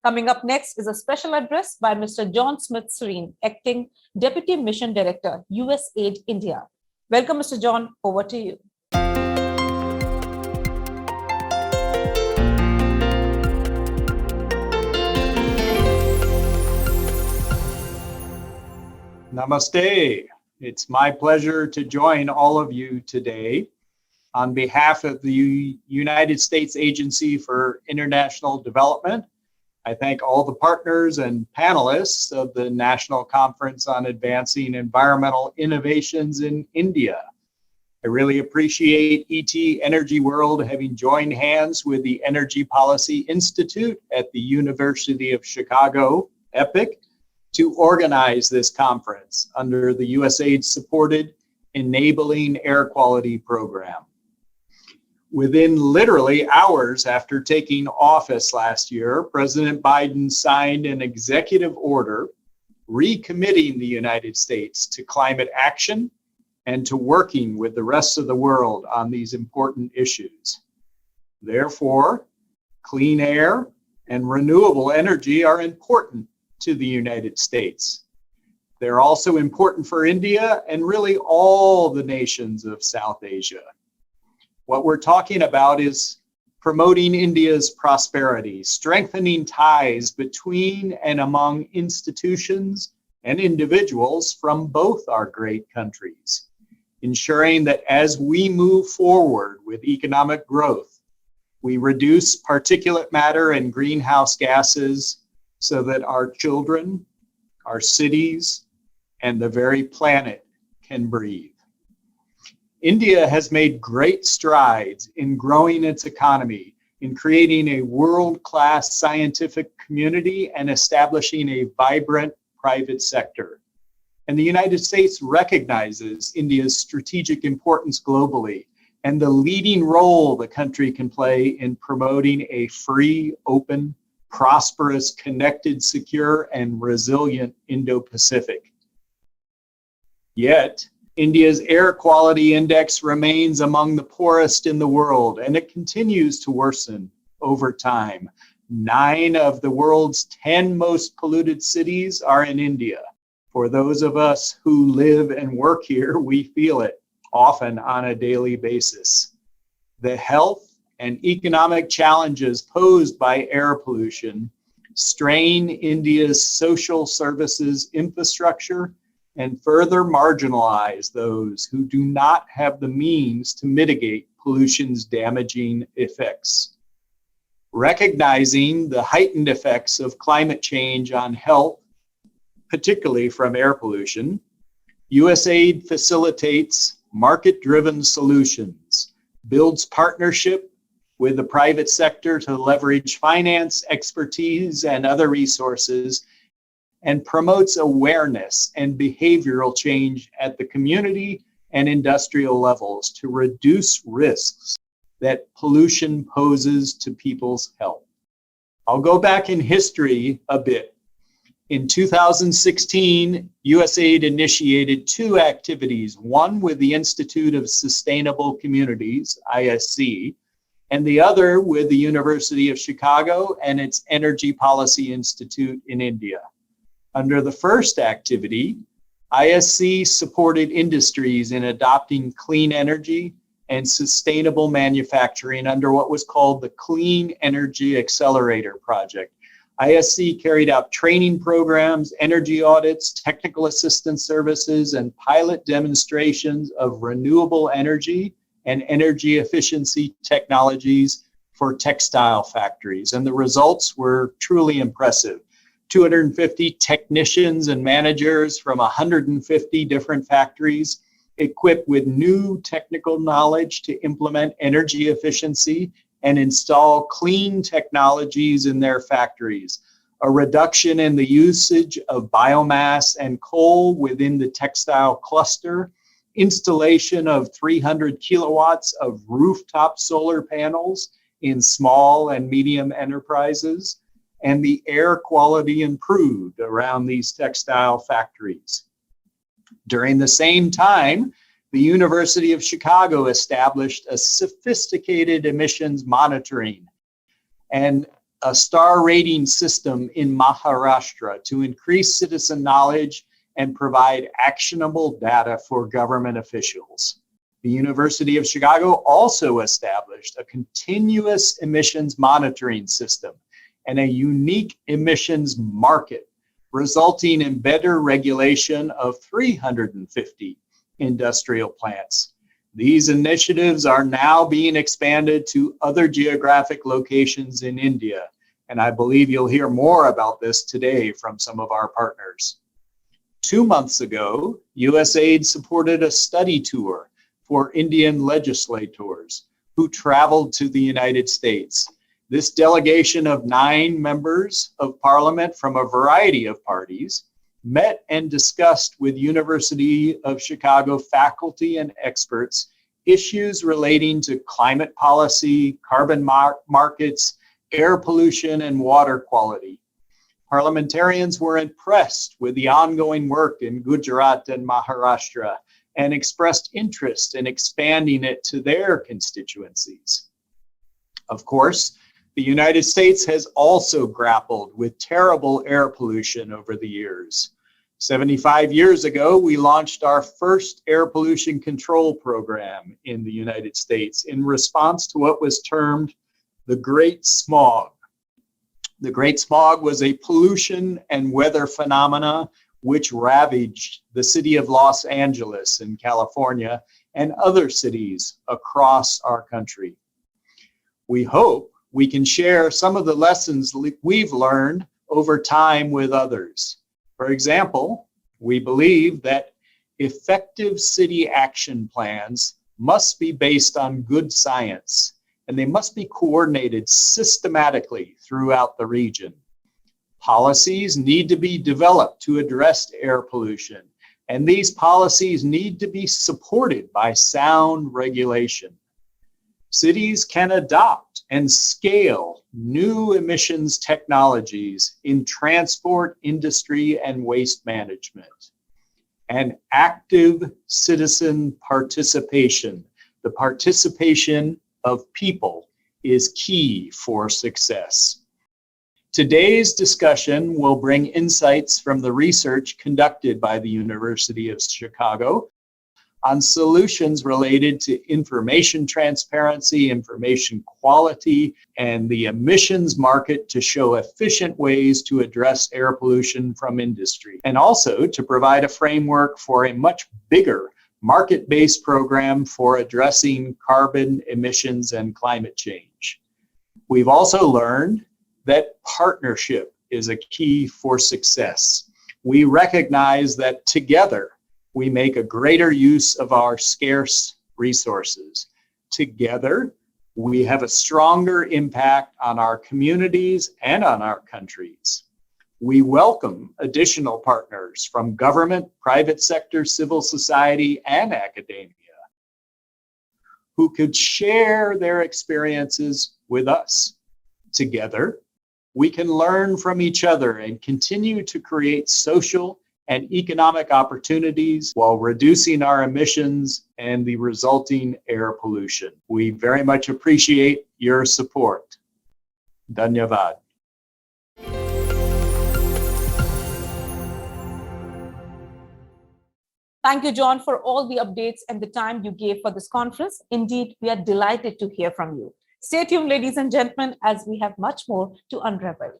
Coming up next is a special address by Mr. John Smith-Sreen, Acting Deputy Mission Director, USAID India. Welcome, Mr. John. Over to you. Namaste. It's my pleasure to join all of you today on behalf of the United States Agency for International Development. I thank all the partners and panelists of the National Conference on Advancing Environmental Innovations in India. I really appreciate ETEnergyworld having joined hands with the Energy Policy Institute at the University of Chicago, EPIC, to organize this conference under the USAID-supported Enabling Air Quality Program. Within literally hours after taking office last year, President Biden signed an executive order recommitting the United States to climate action and to working with the rest of the world on these important issues. Therefore, clean air and renewable energy are important to the United States. They're also important for India and really all the nations of South Asia. What we're talking about is promoting India's prosperity, strengthening ties between and among institutions and individuals from both our great countries, ensuring that as we move forward with economic growth, we reduce particulate matter and greenhouse gases so that our children, our cities, and the very planet can breathe. India has made great strides in growing its economy, in creating a world-class scientific community and establishing a vibrant private sector. And the United States recognizes India's strategic importance globally and the leading role the country can play in promoting a free, open, prosperous, connected, secure, and resilient Indo-Pacific. Yet, India's air quality index remains among the poorest in the world, and it continues to worsen over time. 9 of the world's 10 most polluted cities are in India. For those of us who live and work here, we feel it, often on a daily basis. The health and economic challenges posed by air pollution strain India's social services infrastructure and further marginalize those who do not have the means to mitigate pollution's damaging effects. Recognizing the heightened effects of climate change on health, particularly from air pollution, USAID facilitates market-driven solutions, builds partnership with the private sector to leverage finance, expertise, and other resources, and promotes awareness and behavioral change at the community and industrial levels to reduce risks that pollution poses to people's health. I'll go back in history a bit. In 2016, USAID initiated 2 activities, one with the Institute of Sustainable Communities, ISC, and the other with the University of Chicago and its Energy Policy Institute in India. Under the first activity, ISC supported industries in adopting clean energy and sustainable manufacturing under what was called the Clean Energy Accelerator Project. ISC carried out training programs, energy audits, technical assistance services, and pilot demonstrations of renewable energy and energy efficiency technologies for textile factories. And the results were truly impressive. 250 technicians and managers from 150 different factories equipped with new technical knowledge to implement energy efficiency and install clean technologies in their factories. A reduction in the usage of biomass and coal within the textile cluster, installation of 300 kilowatts of rooftop solar panels in small and medium enterprises, and the air quality improved around these textile factories. During the same time, the University of Chicago established a sophisticated emissions monitoring and a star rating system in Maharashtra to increase citizen knowledge and provide actionable data for government officials. The University of Chicago also established a continuous emissions monitoring system and a unique emissions market, resulting in better regulation of 350 industrial plants. These initiatives are now being expanded to other geographic locations in India, and I believe you'll hear more about this today from some of our partners. 2 months ago, USAID supported a study tour for Indian legislators who traveled to the United States. This delegation of 9 members of parliament from a variety of parties met and discussed with University of Chicago faculty and experts issues relating to climate policy, carbon markets, air pollution, and water quality. Parliamentarians were impressed with the ongoing work in Gujarat and Maharashtra and expressed interest in expanding it to their constituencies. Of course, the United States has also grappled with terrible air pollution over the years. 75 years ago, we launched our first air pollution control program in the United States in response to what was termed the Great Smog. The Great Smog was a pollution and weather phenomena which ravaged the city of Los Angeles in California and other cities across our country. We hope we can share some of the lessons we've learned over time with others. For example, we believe that effective city action plans must be based on good science, and they must be coordinated systematically throughout the region. Policies need to be developed to address air pollution, and these policies need to be supported by sound regulation. Cities can adopt and scale new emissions technologies in transport, industry, and waste management. And active citizen participation, the participation of people, is key for success. Today's discussion will bring insights from the research conducted by the University of Chicago on solutions related to information transparency, information quality, and the emissions market to show efficient ways to address air pollution from industry, and also to provide a framework for a much bigger market-based program for addressing carbon emissions and climate change. We've also learned that partnership is a key for success. We recognize that together, we make a greater use of our scarce resources. Together, we have a stronger impact on our communities and on our countries. We welcome additional partners from government, private sector, civil society, and academia who could share their experiences with us. Together, we can learn from each other and continue to create social and economic opportunities while reducing our emissions and the resulting air pollution. We very much appreciate your support. Dhanyavad. Thank you, John, for all the updates and the time you gave for this conference. Indeed, we are delighted to hear from you. Stay tuned, ladies and gentlemen, as we have much more to unravel.